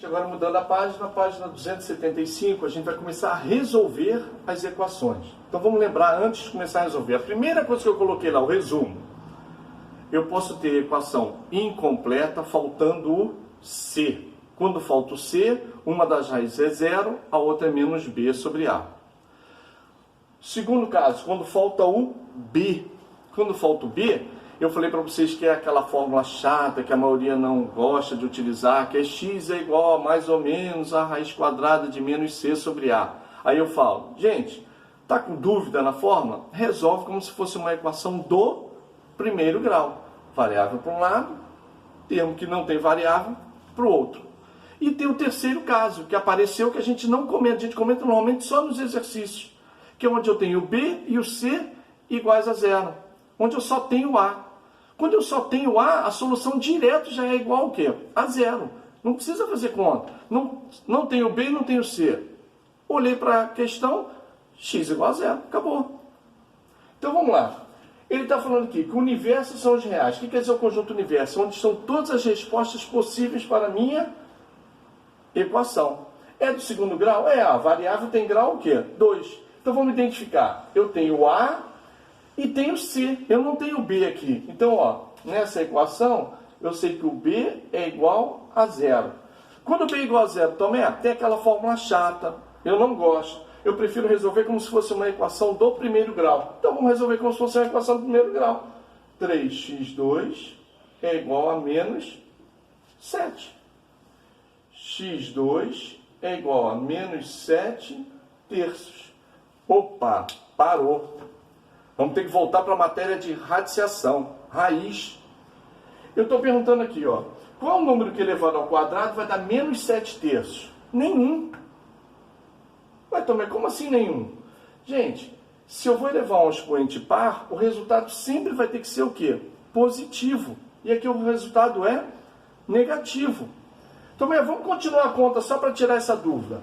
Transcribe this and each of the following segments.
agora mudando a página 275, a gente vai começar a resolver as equações. Então vamos lembrar, antes de começar a resolver, a primeira coisa que eu coloquei lá, o resumo. Eu posso ter equação incompleta, faltando o C. Quando falta o C, uma das raízes é zero, a outra é menos B sobre A. Segundo caso, quando falta o B. Quando falta o B, eu falei para vocês que é aquela fórmula chata que a maioria não gosta de utilizar, que é x é igual a mais ou menos a raiz quadrada de menos c sobre a. Aí eu falo, gente, tá com dúvida na fórmula? Resolve como se fosse uma equação do primeiro grau. Variável para um lado, termo que não tem variável para o outro. E tem o terceiro caso, que apareceu, que a gente não comenta, a gente comenta normalmente só nos exercícios, que é onde eu tenho o B e o C iguais a zero, onde eu só tenho A. Quando eu só tenho A, a solução direto já é igual ao quê? A zero. Não precisa fazer conta. Não tenho B e não tenho C. Olhei para a questão, x igual a zero. Acabou. Então vamos lá. Ele está falando aqui que o universo são os reais. O que quer dizer o conjunto universo? Onde estão todas as respostas possíveis para a minha equação. É do segundo grau? É. A variável tem grau o quê? 2. Então vamos identificar. Eu tenho A e tenho C. Eu não tenho B aqui. Então, ó, nessa equação, eu sei que o B é igual a zero. Quando o B é igual a zero, Tomé, tem aquela fórmula chata. Eu não gosto. Eu prefiro resolver como se fosse uma equação do primeiro grau. Então vamos resolver como se fosse uma equação do primeiro grau. 3x2 é igual a menos 7. x2 é igual a menos 7 terços. Opa, parou. Vamos ter que voltar para a matéria de radiciação, raiz. Eu estou perguntando aqui, ó, qual o número que elevado ao quadrado vai dar menos 7 terços? Nenhum. Mas, Tomé, como assim nenhum? Gente, se eu vou elevar um expoente par, o resultado sempre vai ter que ser o quê? Positivo. E aqui o resultado é negativo. Tomé, vamos continuar a conta só para tirar essa dúvida.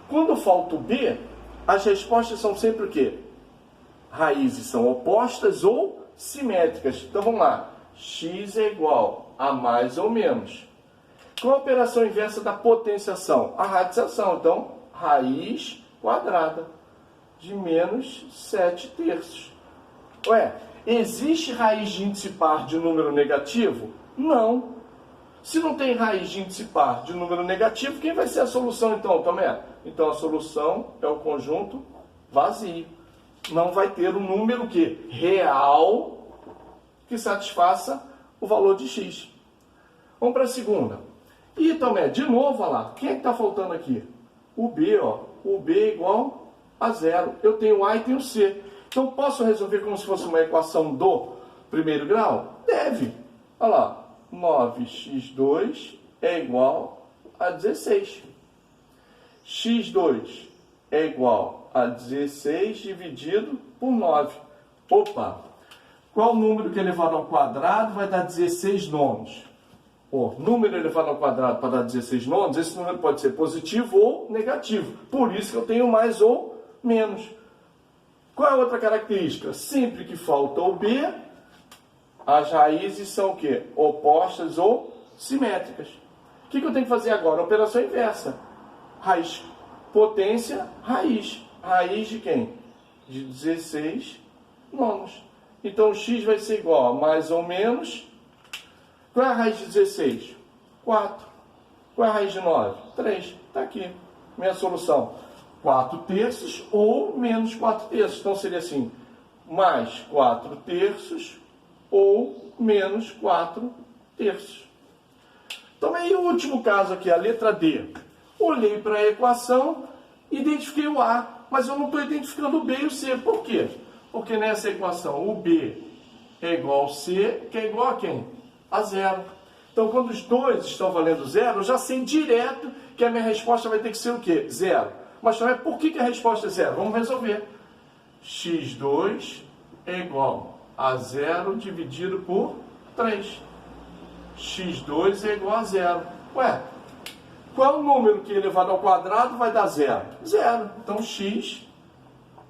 Quando falta o B, as respostas são sempre o quê? Raízes são opostas ou simétricas. Então vamos lá. X é igual a mais ou menos. Qual a operação inversa da potenciação? A radiciação. Então, raiz quadrada de menos 7 terços. Ué, existe raiz de índice par de número negativo? Não. Se não tem raiz de índice par de número negativo, quem vai ser a solução então, Tomé? Então a solução é o conjunto vazio. Não vai ter um número que real que satisfaça o valor de x. Vamos para a segunda. E Tomé, de novo, olha lá, quem é que está faltando aqui? O B, ó. O B é igual a zero. Eu tenho A e tenho C. Então posso resolver como se fosse uma equação do primeiro grau? Deve. Olha lá. 9x2 é igual a 16. x2 é igual a 16 dividido por 9. Opa! Qual número que elevado ao quadrado vai dar 16 nonos? Número elevado ao quadrado para dar 16 nonos, esse número pode ser positivo ou negativo. Por isso que eu tenho mais ou menos. Qual é a outra característica? Sempre que falta o B, as raízes são o quê? Opostas ou simétricas. O que eu tenho que fazer agora? Operação inversa. Raiz, potência, raiz. Raiz de quem? De 16 nonos. Então, x vai ser igual a mais ou menos... Qual é a raiz de 16? 4. Qual é a raiz de 9? 3. Está aqui. Minha solução. 4 terços ou menos 4 terços. Então, seria assim. Mais 4 terços ou menos 4 terços. Então, aí o último caso aqui, a letra D. Olhei para a equação, identifiquei o A, mas eu não estou identificando o B e o C. Por quê? Porque nessa equação o B é igual ao C, que é igual a quem? A zero. Então, quando os dois estão valendo zero, eu já sei direto que a minha resposta vai ter que ser o quê? Zero. Mas também, por que a resposta é zero? Vamos resolver. x2 é igual a zero dividido por 3. x2 é igual a zero. Ué, qual é o número que elevado ao quadrado vai dar zero? Zero. Então, x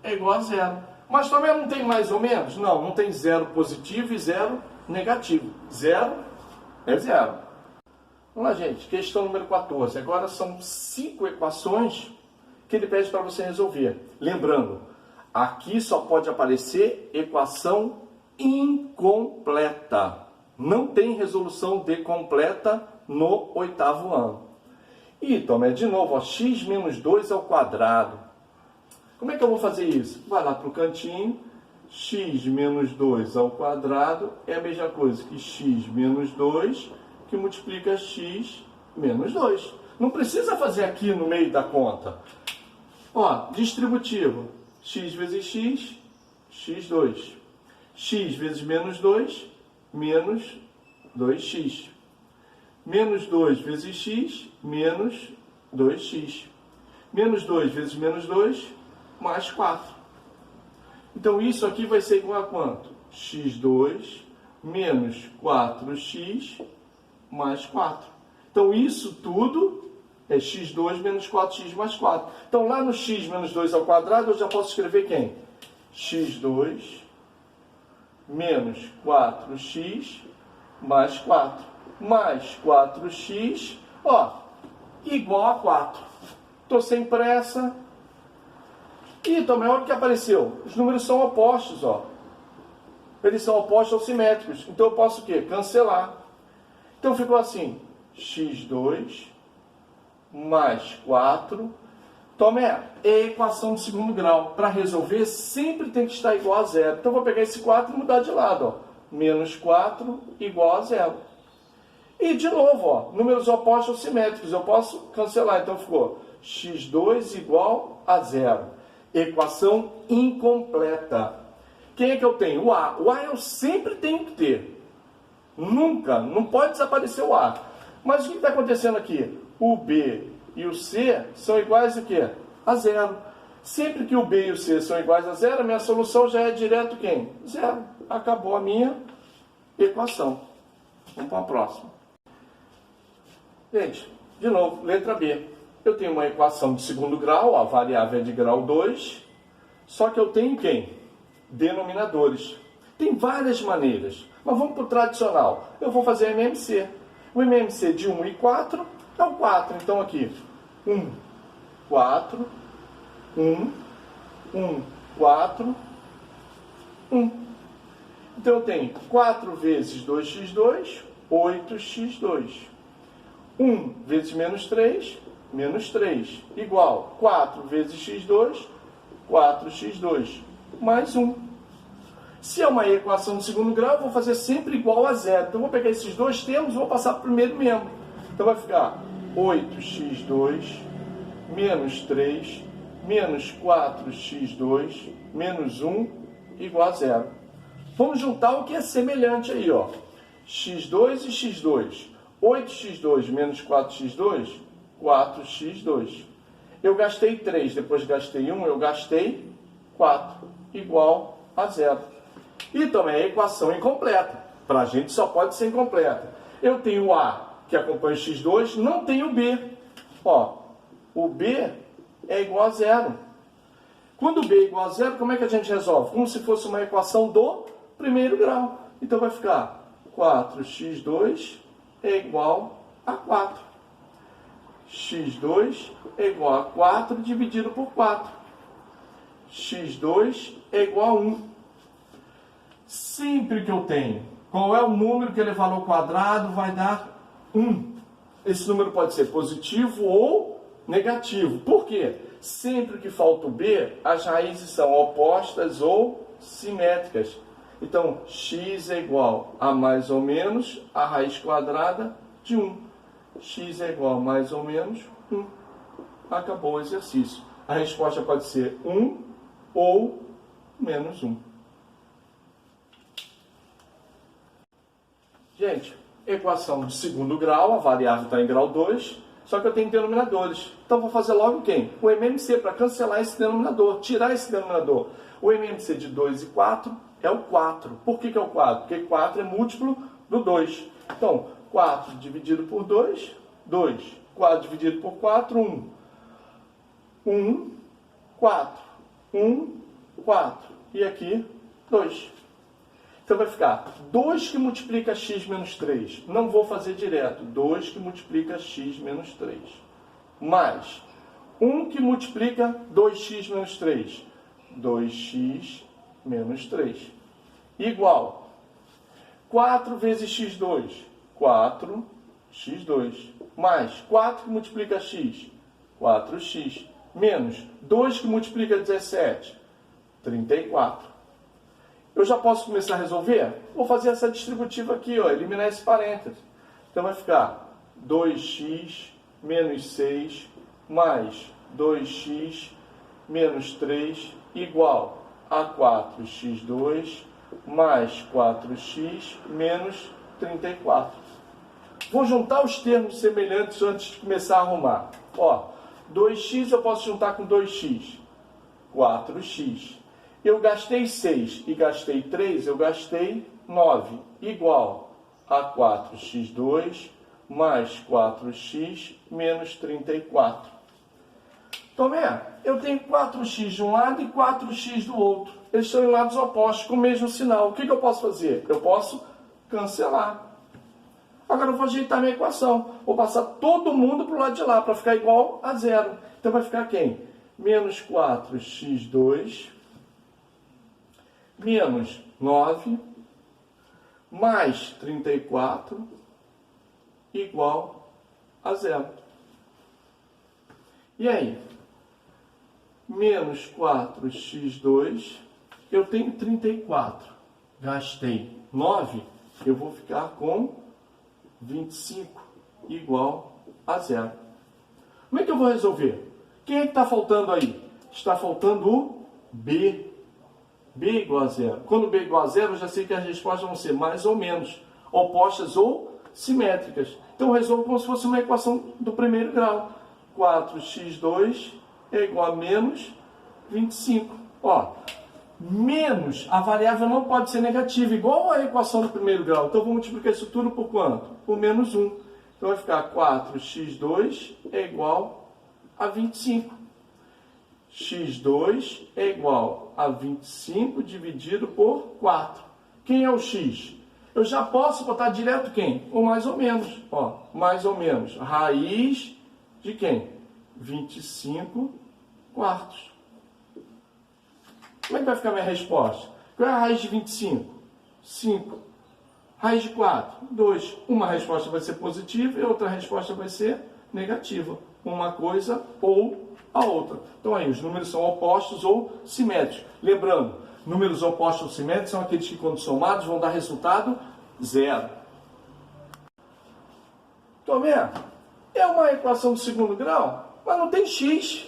é igual a zero. Mas também não tem mais ou menos? Não, não tem zero positivo e zero negativo. Zero é zero. Vamos lá, gente. Questão número 14. Agora são 5 equações que ele pede para você resolver. Lembrando, aqui só pode aparecer equação incompleta. Não tem resolução de completa no 8º ano. E toma de novo, ó, x menos 2 ao quadrado. Como é que eu vou fazer isso? Vai lá para o cantinho. X menos 2 ao quadrado é a mesma coisa que x menos 2, que multiplica x menos 2. Não precisa fazer aqui no meio da conta. Ó, distributivo. X vezes x, x2. X vezes menos 2, menos 2x. Menos 2 vezes x, menos 2x. Menos 2 vezes menos 2, mais 4. Então, isso aqui vai ser igual a quanto? x2 menos 4x mais 4. Então, isso tudo é x2 menos 4x mais 4. Então, lá no x menos 2 ao quadrado, eu já posso escrever quem? x2 menos 4x mais 4. Mais 4x, ó, igual a 4. Estou sem pressa. E também, olha o que apareceu. Os números são opostos, ó. Eles são opostos ou simétricos. Então, eu posso o quê? Cancelar. Então, ficou assim. x2 mais 4. Tomé, é equação de segundo grau. Para resolver, sempre tem que estar igual a zero. Então, eu vou pegar esse 4 e mudar de lado, ó. Menos 4 igual a zero. E, de novo, ó, números opostos ou simétricos. Eu posso cancelar. Então, ficou x2 igual a zero. Equação incompleta. Quem é que eu tenho? O A. O A eu sempre tenho que ter. Nunca. Não pode desaparecer o A. Mas o que está acontecendo aqui? O B e o C são iguais a quê? A zero. Sempre que o B e o C são iguais a zero, a minha solução já é direto quem? Zero. Acabou a minha equação. Vamos para a próxima. Gente, de novo, letra B. Eu tenho uma equação de segundo grau, a variável é de grau 2, só que eu tenho quem? Denominadores. Tem várias maneiras, mas vamos para o tradicional. Eu vou fazer MMC. O MMC de 1 e 4 é o 4. Então aqui, 1, 4, 1, 1, 4, 1. Então eu tenho 4 vezes 2x2, 8x2. 1 vezes menos 3, menos 3, igual 4 vezes x2, 4x2, mais 1. Se é uma equação de segundo grau, eu vou fazer sempre igual a zero. Então, eu vou pegar esses dois termos e vou passar para o primeiro membro. Então, vai ficar 8x2, menos 3, menos 4x2, menos 1, igual a zero. Vamos juntar o que é semelhante aí, ó. x2 e x2. 8x2 menos 4x2, 4x2. Eu gastei 3, depois gastei 1, eu gastei 4, igual a zero. E também a equação incompleta. Para a gente só pode ser incompleta. Eu tenho o A, que acompanha o x2, não tenho o B. Ó, o B é igual a zero. Quando o B é igual a zero, como é que a gente resolve? Como se fosse uma equação do primeiro grau. Então vai ficar 4x2 é igual a 4. x2 é igual a 4 dividido por 4. x2 é igual a 1. Sempre que eu tenho, qual é o número que elevar ao quadrado vai dar 1. Esse número pode ser positivo ou negativo. Por quê? Sempre que falta o B, as raízes são opostas ou simétricas. Então, x é igual a mais ou menos a raiz quadrada de 1. X é igual a mais ou menos 1. Acabou o exercício. A resposta pode ser 1 ou menos 1. Gente, equação de segundo grau, a variável está em grau 2, só que eu tenho denominadores. Então, vou fazer logo quem? O MMC, para cancelar esse denominador, tirar esse denominador. O MMC de 2 e 4 é o 4. Por que é o 4? Porque 4 é múltiplo do 2. Então, 4 dividido por 2, 2. 4 dividido por 4, 1. 1, 4. 1, 4. E aqui, 2. Então vai ficar 2 que multiplica x menos 3. Não vou fazer direto. 2 que multiplica x menos 3. Mais 1 que multiplica 2x menos 3. 2x menos 3. Igual 4 vezes x2. 4x2. Mais 4 que multiplica x. 4x. Menos 2 que multiplica 17. 34. Eu já posso começar a resolver? Vou fazer essa distributiva aqui, ó, eliminar esse parênteses. Então vai ficar 2x menos 6 mais 2x menos 3 igual a 4x2 mais 4x menos 34. Vou juntar os termos semelhantes antes de começar a arrumar. Ó, 2x eu posso juntar com 2x. 4x. Eu gastei 6 e gastei 3, eu gastei 9, igual a 4x2 mais 4x menos 34. Tomé, eu tenho 4x de um lado e 4x do outro. Eles estão em lados opostos, com o mesmo sinal. O que eu posso fazer? Eu posso cancelar. Agora eu vou ajeitar minha equação. Vou passar todo mundo para o lado de lá, para ficar igual a zero. Então vai ficar quem? Menos 4x2 menos 9 mais 34 igual a zero. E aí? Menos 4x2, eu tenho 34. Gastei 9, eu vou ficar com 25 igual a zero. Como é que eu vou resolver? Quem é que está faltando aí? Está faltando o B. B igual a zero. Quando B igual a zero, eu já sei que as respostas vão ser mais ou menos, opostas ou simétricas. Então eu resolvo como se fosse uma equação do primeiro grau. 4x2 é igual a menos 25. Ó, menos, a variável não pode ser negativa, igual a equação do primeiro grau. Então eu vou multiplicar isso tudo por quanto? Por menos 1. Então vai ficar 4x2 é igual a 25. x2 é igual a 25 dividido por 4. Quem é o x? Eu já posso botar direto quem? O mais ou menos. Ó, mais ou menos. Raiz de quem? 25 quartos. Como é que vai ficar a minha resposta? Qual é a raiz de 25? 5. Raiz de 4? 2. Uma resposta vai ser positiva e outra resposta vai ser negativa. Uma coisa ou a outra. Então aí, os números são opostos ou simétricos. Lembrando, números opostos ou simétricos são aqueles que, quando somados, vão dar resultado zero. Tomé, é uma equação do segundo grau, mas não tem x.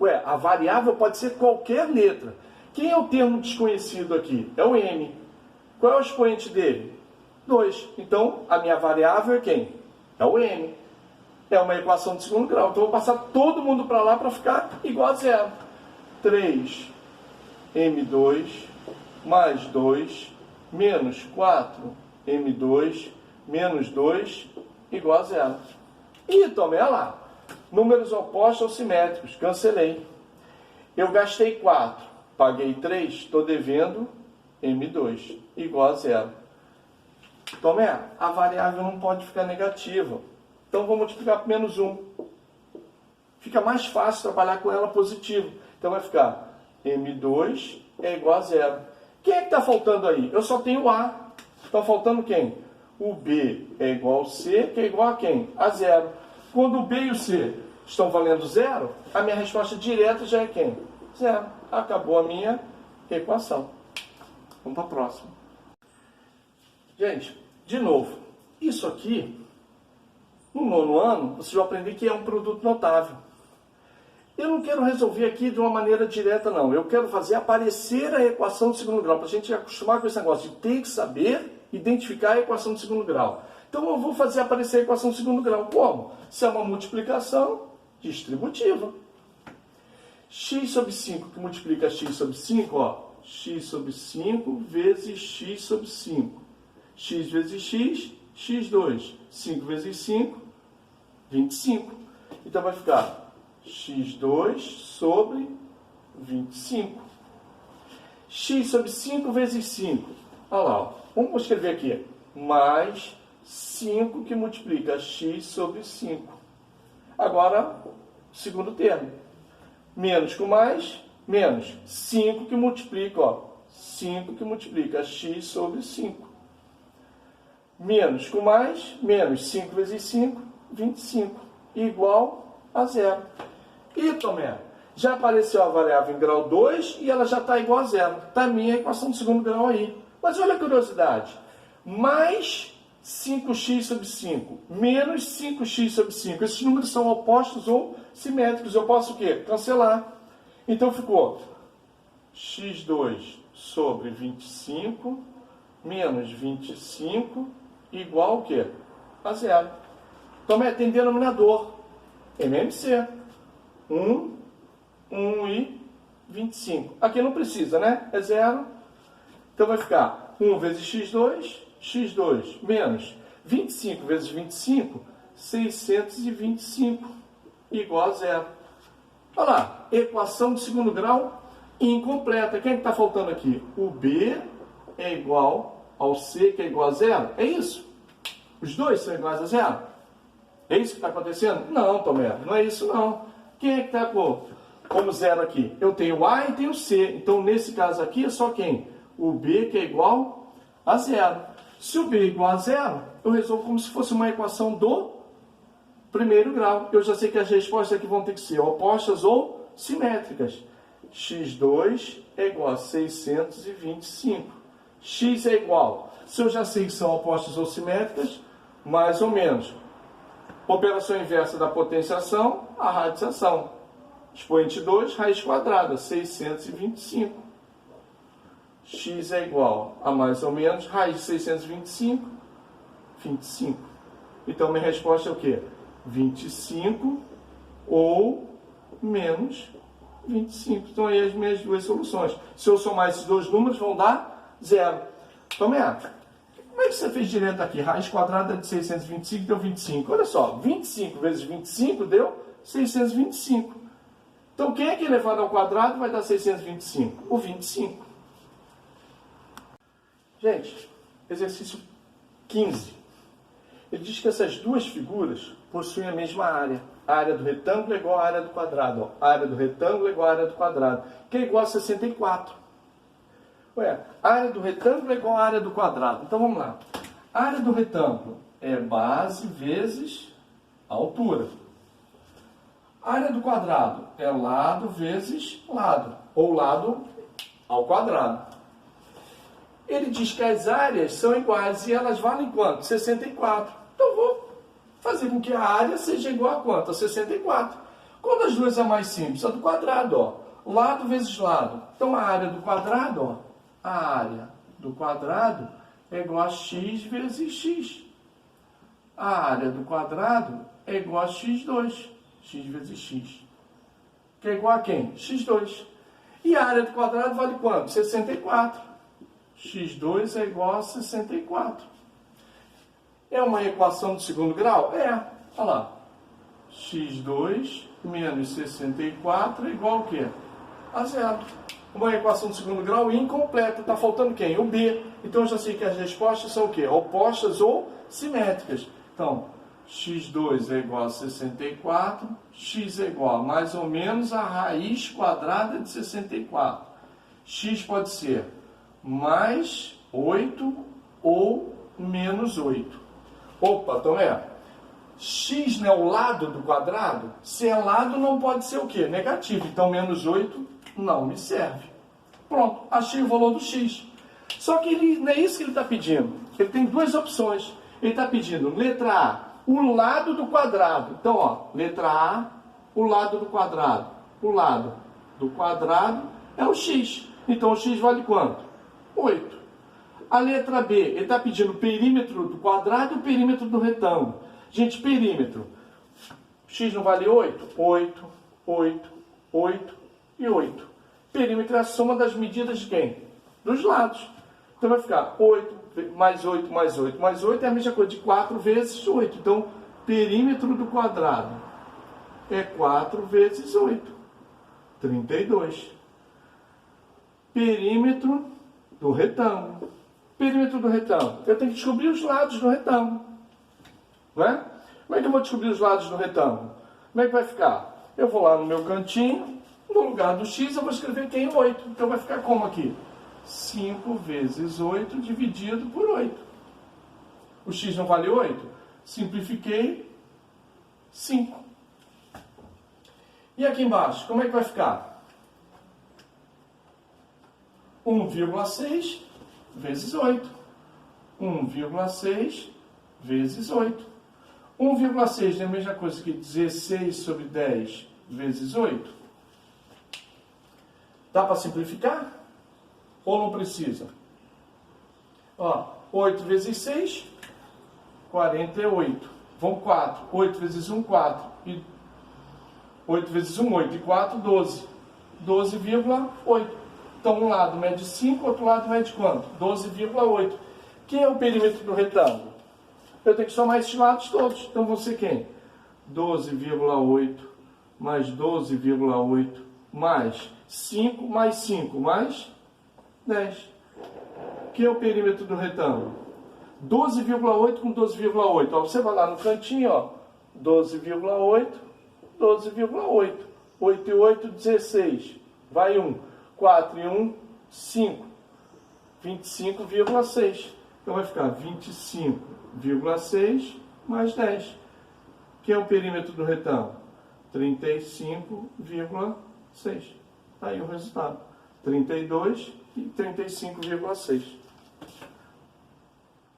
Ué, a variável pode ser qualquer letra. Quem é o termo desconhecido aqui? É o n. Qual é o expoente dele? 2. Então, a minha variável é quem? É o n. É uma equação de segundo grau. Então, eu vou passar todo mundo para lá para ficar igual a zero. 3m2 mais 2 menos 4m2 menos 2 igual a zero. E tomei lá. Números opostos ou simétricos. Cancelei. Eu gastei 4. Paguei 3. Estou devendo m2 igual a zero. Tomé, a variável não pode ficar negativa. Então, vou multiplicar por menos 1. Fica mais fácil trabalhar com ela positiva. Então, vai ficar m2 é igual a zero. Quem é que está faltando aí? Eu só tenho A. Está faltando quem? O B é igual ao C, que é igual a quem? A zero. Quando o B e o C estão valendo zero, a minha resposta direta já é quem? Zero. Acabou a minha equação. Vamos para a próxima. Gente, de novo, isso aqui, no 9º ano, você vai aprender que é um produto notável. Eu não quero resolver aqui de uma maneira direta, não. Eu quero fazer aparecer a equação de segundo grau, para a gente acostumar com esse negócio de ter que saber identificar a equação de segundo grau. Então, eu vou fazer aparecer a equação de segundo grau. Como? Se é uma multiplicação distributiva. X sobre 5 que multiplica x sobre 5, ó. X sobre 5 vezes x sobre 5. X vezes x, x2. 5 vezes 5, 25. Então, vai ficar x2 sobre 25. X sobre 5 vezes 5. Olha lá, ó. Vamos escrever aqui. Mais 5 que multiplica x sobre 5. Agora, segundo termo. Menos com mais, menos 5 que multiplica, ó. 5 que multiplica x sobre 5. Menos com mais, menos 5 vezes 5, 25. Igual a zero. E, Tomé, já apareceu a variável em grau 2 e ela já está igual a zero. Está a minha equação de segundo grau aí. Mas olha a curiosidade. Mais 5x sobre 5, menos 5x sobre 5. Esses números são opostos ou simétricos. Eu posso o quê? Cancelar. Então ficou x2 sobre 25 menos 25 igual o quê? A zero. Tomé, tem denominador. MMC. 1 e 25. Aqui não precisa, né? É zero. Então vai ficar 1 vezes x2 menos 25 vezes 25, 625, igual a zero. Olha lá, equação de segundo grau incompleta. Quem é que está faltando aqui? O B é igual ao C, que é igual a zero. É isso? Os dois são iguais a zero? É isso que está acontecendo? Não, Tomé, não é isso não. Quem é que está como zero aqui? Eu tenho o A e tenho o C. Então, nesse caso aqui, é só quem? O B, que é igual a zero. Se o B é igual a zero, eu resolvo como se fosse uma equação do primeiro grau. Eu já sei que as respostas aqui vão ter que ser opostas ou simétricas. x2 é igual a 625. X é igual. Se eu já sei que são opostas ou simétricas, mais ou menos. Operação inversa da potenciação, a radiação. Expoente 2, raiz quadrada, 625. X é igual a mais ou menos, raiz de 625, 25. Então, minha resposta é o quê? 25 ou menos 25. Então, aí as minhas duas soluções. Se eu somar esses dois números, vão dar zero. Tomé, como é que você fez direto aqui? Raiz quadrada de 625 deu 25. Olha só, 25 vezes 25 deu 625. Então, quem é que elevado ao quadrado vai dar 625? O 25. Gente, exercício 15. Ele diz que essas duas figuras possuem a mesma área. A área do retângulo é igual à área do quadrado. Ó. A área do retângulo é igual à área do quadrado, que é igual a 64. Ué, a área do retângulo é igual à área do quadrado. Então, vamos lá. A área do retângulo é base vezes a altura. A área do quadrado é lado vezes lado, ou lado ao quadrado. Ele diz que as áreas são iguais e elas valem quanto? 64. Então, vou fazer com que a área seja igual a quanto? A 64. Quando as duas é mais simples? A do quadrado, ó. Lado vezes lado. Então, a área do quadrado, ó. A área do quadrado é igual a x vezes x. A área do quadrado é igual a x2. X vezes x. Que é igual a quem? x2. E a área do quadrado vale quanto? 64. x2 é igual a 64. É uma equação de segundo grau? É. Olha lá. x2 menos 64 é igual a quê? A zero. Uma equação de segundo grau incompleta. Está faltando quem? O B. Então, eu já sei que as respostas são o quê? Opostas ou simétricas. Então, x2 é igual a 64. X é igual a mais ou menos a raiz quadrada de 64. X pode ser mais 8 ou menos 8. Opa, Tomé, x não é o lado do quadrado? Se é lado, não pode ser o quê? Negativo. Então, menos 8 não me serve. Pronto, achei o valor do x. Só que ele, não é isso que ele está pedindo. Ele tem duas opções. Ele está pedindo, letra A, o lado do quadrado. Então, ó, letra A, o lado do quadrado. O lado do quadrado é o x. Então, o x vale quanto? 8. A letra B, ele está pedindo o perímetro do quadrado e o perímetro do retângulo. Gente, perímetro. X não vale 8? 8, 8, 8 e 8. Perímetro é a soma das medidas de quem? Dos lados. Então vai ficar 8 mais 8 mais 8 mais 8 é a mesma coisa de 4 vezes 8. Então, perímetro do quadrado é 4 vezes 8. 32. Perímetro do retângulo. Perímetro do retângulo. Eu tenho que descobrir os lados do retângulo. Não é? Como é que eu vou descobrir os lados do retângulo? Como é que vai ficar? Eu vou lá no meu cantinho, no lugar do x eu vou escrever aqui em 8. Então vai ficar como aqui? 5 vezes 8 dividido por 8. O x não vale 8? Simplifiquei 5. E aqui embaixo, como é que vai ficar? 1,6 vezes 8. 1,6 vezes 8. 1,6 é a mesma coisa que 16 sobre 10 vezes 8. Dá para simplificar? Ou não precisa? Ó, 8 vezes 6, 48. Vão 4. 8 vezes 1, 4. E 8 vezes 1, 8. E 4, 12. 12,8. Então, um lado mede 5, outro lado mede quanto? 12,8. Quem é o perímetro do retângulo? Eu tenho que somar esses lados todos. Então, vão ser quem? 12,8 mais 12,8 mais 5 mais 5 mais 10. Que é o perímetro do retângulo? 12,8 com 12,8. Ó, você vai lá no cantinho, ó. 12,8, 12,8. 8 e 8, 16. Vai 1. 4 e 1, 5. 25,6. Então vai ficar 25,6 mais 10. Que é o perímetro do retângulo? 35,6. Está aí o resultado. 32 e 35,6.